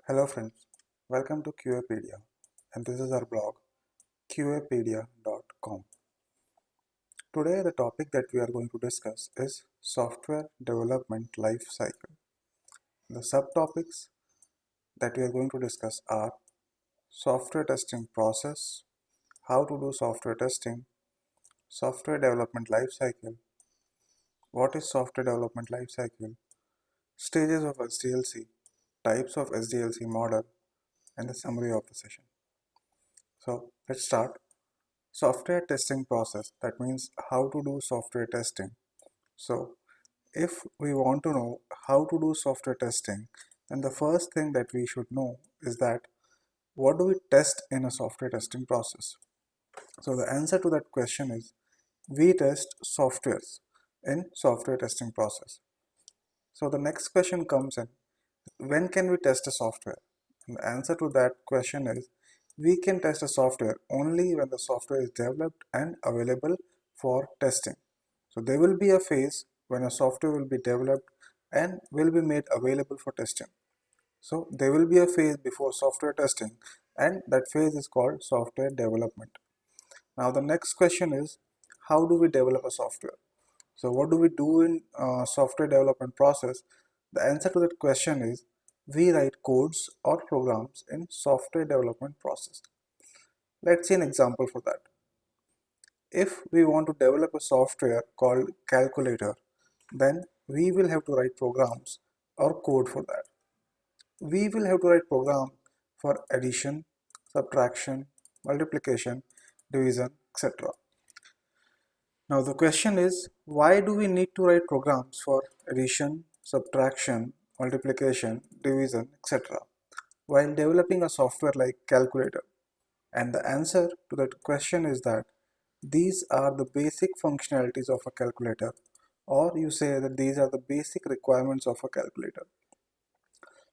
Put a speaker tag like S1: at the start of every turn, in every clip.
S1: Hello friends, welcome to QApedia and this is our blog qapedia.com. Today the topic that we are going to discuss is software development life cycle. The subtopics that we are going to discuss are software testing process, how to do software testing, software development life cycle, what is software development life cycle, stages of SDLC, types of SDLC model, and the summary of the session. So let's start. Software testing process, that means how to do software testing. So if we want to know how to do software testing, then the first thing that we should know is that what do we test in a software testing process. So the answer to that question is we test softwares in software testing process. So the next question comes in, when can we test a software? And the answer to that question is we can test a software only when the software is developed and available for testing. So there will be a phase when a software will be developed and will be made available for testing. So there will be a phase before software testing, and that phase is called software development. Now the next question is, how do we develop a software? So what do we do in software development process? The answer to that question is we write codes or programs in software development process. Let's see an example for that. If we want to develop a software called calculator, then we will have to write programs or code for that. We will have to write programs for addition, subtraction, multiplication, division, etc. Now the question is, why do we need to write programs for addition, subtraction, multiplication, division, etc. while developing a software like calculator? And the answer to that question is that these are the basic functionalities of a calculator, or you say that these are the basic requirements of a calculator.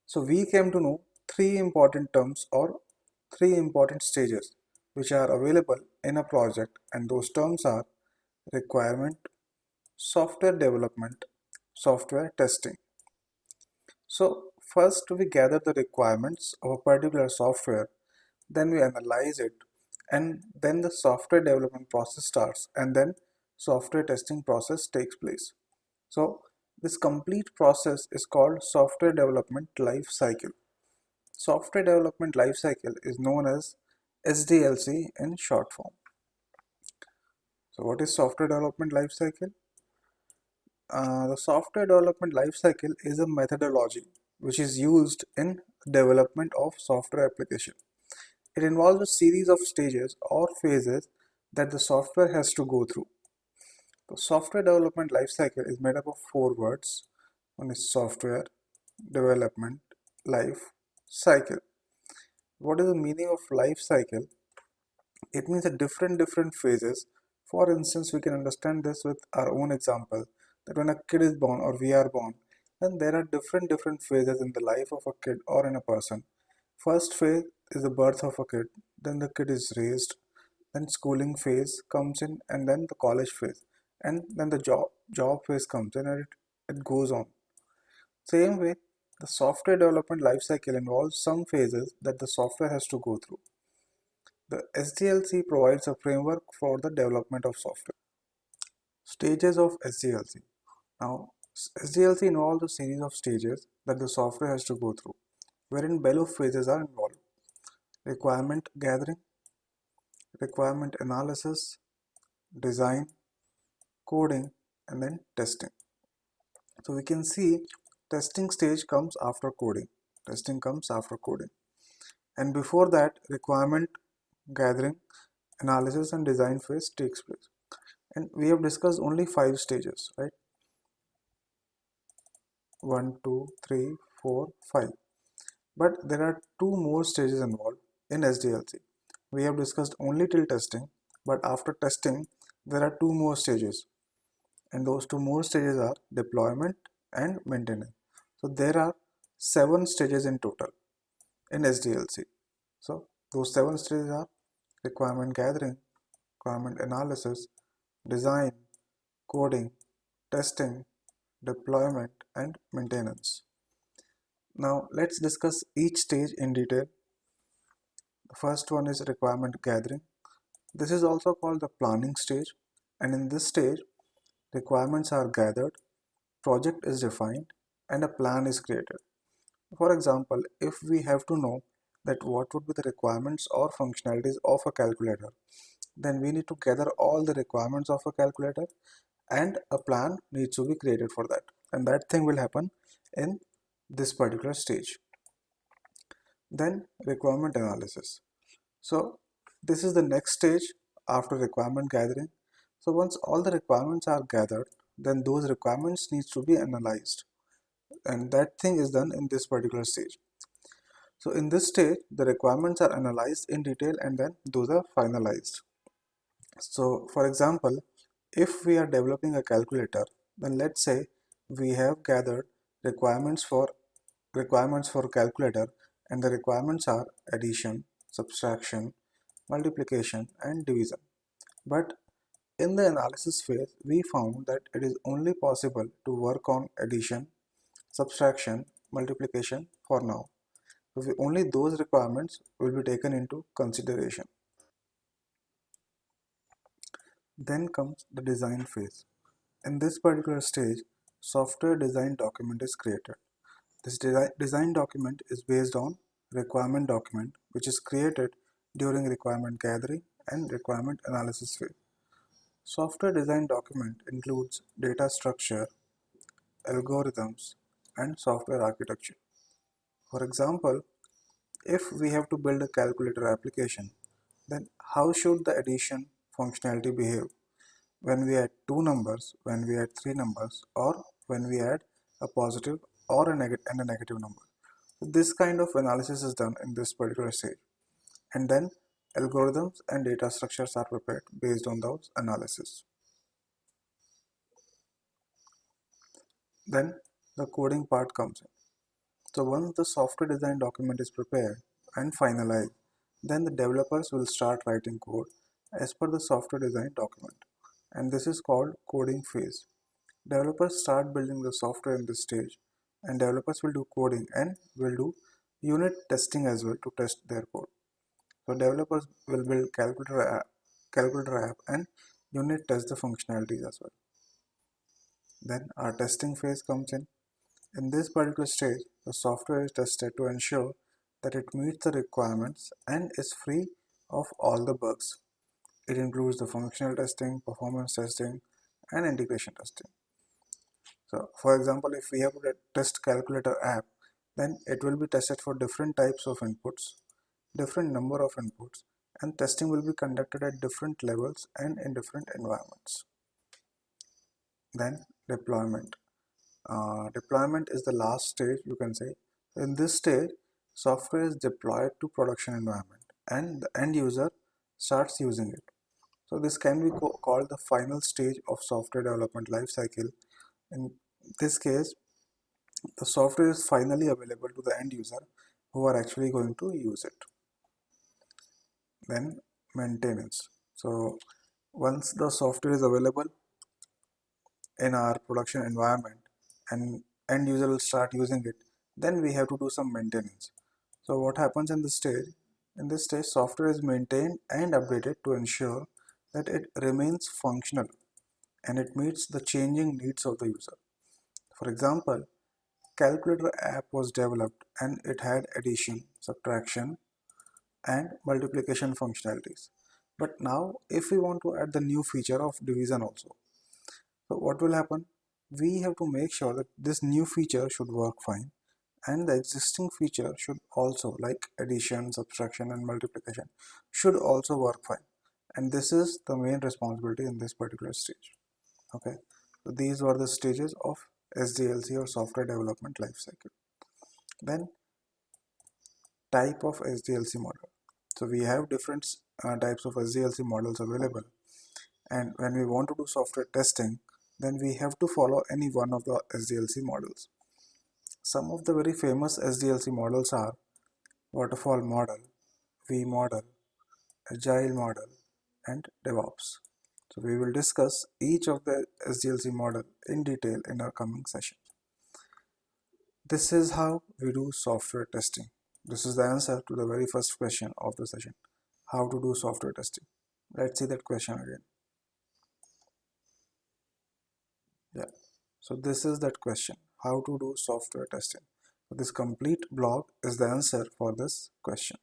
S1: So we came to know three important terms or three important stages which are available in a project, and those terms are requirement, software development, software testing. So first we gather the requirements of a particular software, then we analyze it, and then the software development process starts, and then software testing process takes place. So this complete process is called software development life cycle. Software development life cycle is known as SDLC in short form. So what is software development life cycle? The software development lifecycle is a methodology which is used in development of software application. It involves a series of stages or phases that the software has to go through. The software development lifecycle is made up of four words. One is software development life cycle. What is the meaning of life cycle? It means that different phases. For instance, we can understand this with our own example, that when a kid is born or we are born, then there are different phases in the life of a kid or in a person. First phase is the birth of a kid, then the kid is raised, then schooling phase comes in, and then the college phase, and then the job phase comes in, and it goes on. Same way, the software development life cycle involves some phases that the software has to go through. The SDLC provides a framework for the development of software. Stages of SDLC. Now, SDLC involves a series of stages that the software has to go through, wherein below phases are involved: requirement gathering, requirement analysis, design, coding, and then testing. So we can see testing stage comes after coding. Testing comes after coding. And before that, requirement gathering, analysis, and design phase takes place. And we have discussed only 5 stages, right? 1, 2, 3, 4, 5. But there are 2 more stages involved in SDLC. We have discussed only till testing, but after testing, there are 2 more stages. And those 2 more stages are deployment and maintenance. So there are 7 stages in total in SDLC. So those 7 stages are requirement gathering, requirement analysis, design, coding, testing, deployment, and maintenance. Now let's discuss each stage in detail. The first one is requirement gathering. This is also called the planning stage, and in this stage requirements are gathered, project is defined, and a plan is created. For example, if we have to know that what would be the requirements or functionalities of a calculator, then we need to gather all the requirements of a calculator and a plan needs to be created for that. And that thing will happen in this particular stage. Then requirement analysis. So this is the next stage after requirement gathering. So once all the requirements are gathered, then those requirements needs to be analyzed. And that thing is done in this particular stage. So in this stage, the requirements are analyzed in detail and then those are finalized. So for example, if we are developing a calculator, then let's say we have gathered requirements for calculator, and the requirements are addition, subtraction, multiplication and division. But in the analysis phase, we found that it is only possible to work on addition, subtraction, multiplication for now. So only those requirements will be taken into consideration. Then comes the design phase. In this particular stage, software design document is created. This design document is based on requirement document, which is created during requirement gathering and requirement analysis phase. Software design document includes data structure, algorithms, and software architecture. For example, if we have to build a calculator application, then how should the addition functionality behave when we add two numbers, when we add three numbers, or when we add a positive or a negative number. So this kind of analysis is done in this particular stage, and then algorithms and data structures are prepared based on those analysis. Then the coding part comes in. So once the software design document is prepared and finalized, then the developers will start writing code as per the software design document, and this is called coding phase. Developers start building the software in this stage, and developers will do coding and will do unit testing as well to test their code. So developers will build calculator app and unit test the functionalities as well. Then our testing phase comes in. In this particular stage, the software is tested to ensure that it meets the requirements and is free of all the bugs. It includes the functional testing, performance testing, and integration testing. So for example, if we have to test calculator app, then it will be tested for different types of inputs, different number of inputs, and testing will be conducted at different levels and in different environments. Then deployment. Deployment is the last stage, you can say. In this stage, software is deployed to production environment and the end user starts using it. So this can be called the final stage of software development life cycle. In this case, the software is finally available to the end user who are actually going to use it. Then maintenance. So once the software is available in our production environment and end user will start using it, then we have to do some maintenance. So what happens in this stage? In this stage, software is maintained and updated to ensure that it remains functional and it meets the changing needs of the user. For example, calculator app was developed and it had addition, subtraction, and multiplication functionalities. But now if we want to add the new feature of division also, so what will happen? We have to make sure that this new feature should work fine and the existing feature should also, like addition, subtraction and multiplication, should also work fine. And this is the main responsibility in this particular stage. Okay, so these were the stages of SDLC or software development lifecycle. Then type of SDLC model. So we have different types of SDLC models available, and when we want to do software testing, then we have to follow any one of the SDLC models. Some of the very famous SDLC models are waterfall model, V model, agile model, and DevOps. So we will discuss each of the SDLC model in detail in our coming session. This is how we do software testing. This is the answer to the very first question of the session. How to do software testing. Let's see that question again. Yeah. So this is that question. How to do software testing. So this complete blog is the answer for this question.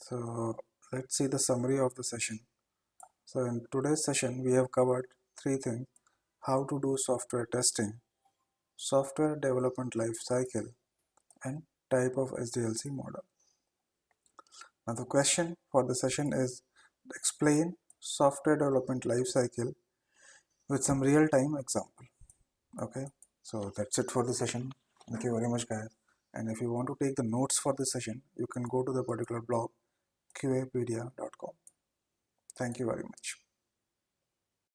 S1: So let's see the summary of the session. So in today's session, we have covered three things: how to do software testing, software development life cycle, and type of SDLC model. Now the question for the session is explain software development life cycle with some real-time example. Okay, so that's it for the session. Thank you very much, guys. And if you want to take the notes for this session, you can go to the particular blog qapedia.com. Thank you very much.